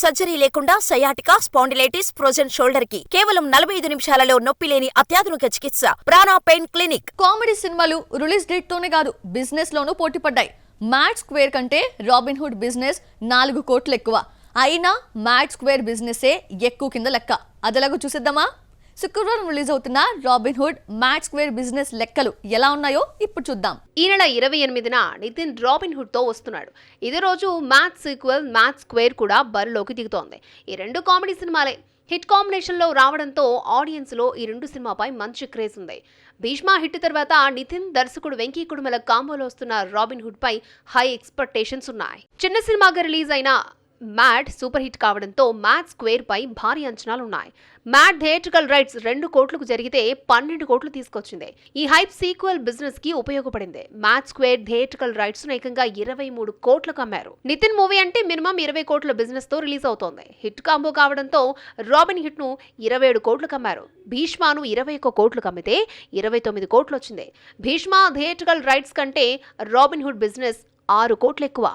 Surgery లేకుండా sciatica, spondylitis, frozen shoulder కి కేవలం 45 నిమిషాలలో నొప్పి లేని అత్యాధునిక చికిత్స ప్రాణ పెయిన్ క్లినిక్. కామెడీ సినిమాలు రిలీజ్ డేట్ తోనే కాదు, బిజినెస్ లోనూ పోటీ పడ్డాయి. మ్యాడ్ స్క్వేర్ కంటే రాబిన్హుడ్ బిజినెస్ 4 కోట్లు ఎక్కువ. అయినా మ్యాడ్ స్క్వేర్ బిజినెసే ఎక్కువ కింద లెక్క. అదలాగో చూసేద్దామా? శుక్రవారం రిలీజ్ అవుతున్న రాబిన్హుడ్ మ్యాడ్ స్క్వేర్ బిజినెస్ లెక్కలు ఎలా ఉన్నాయో ఇప్పుడు చూద్దాం. ఈ నెల 28న నితిన్ రాబిన్హుడ్ తో వస్తున్నాడు. ఇదే రోజు మ్యాడ్ సీక్వెల్ మ్యాడ్ స్క్వేర్ కూడా బరిలోకి దిగుతోంది. ఈ 2 కామెడీ సినిమాలే హిట్ కాంబినేషన్ లో రావడంతో ఆడియన్స్ లో ఈ 2 సినిమాపై మంచి క్రేజ్ ఉంది. భీష్మ హిట్ తర్వాత నితిన్, దర్శకుడు వెంకీ కుడుమల కాంబోలో వస్తున్న రాబిన్హుడ్ పై హై ఎక్స్పెక్టేషన్స్ ఉన్నాయి. చిన్న సినిమాగా రిలీజ్ అయిన మ్యాడ్ సూపర్ హిట్ కావడంతో మ్యాడ్ స్క్వేర్ పై భారీ అంచనాలున్నాయి. మ్యాడ్ థియేట్రికల్ రైట్స్ 2 కోట్లకు జరిగితే 12 కోట్లు తీసుకొచ్చింది. ఈ హైప్ సీక్వెల్ బిజినెస్ కి ఉపయోగపడింది. మ్యాడ్ స్క్వేర్ థియేట్రికల్ రైట్స్ ను ఏకంగా 23 కోట్లకు అమ్మారు. నితిన్ మూవీ అంటే మినిమం 20 కోట్ల బిజినెస్ తో రిలీజ్ అవుతోంది. హిట్ కాంబో కావడంతో రాబిన్ హిట్ ను 27 కోట్లకు అమ్మారు. భీష్మను 21 కోట్లకు అమ్మితే 29 కోట్లు వచ్చింది. భీష్మ థియేట్రికల్ రైట్స్ కంటే రాబిన్హుడ్ బిజినెస్ 6 కోట్లు ఎక్కువ.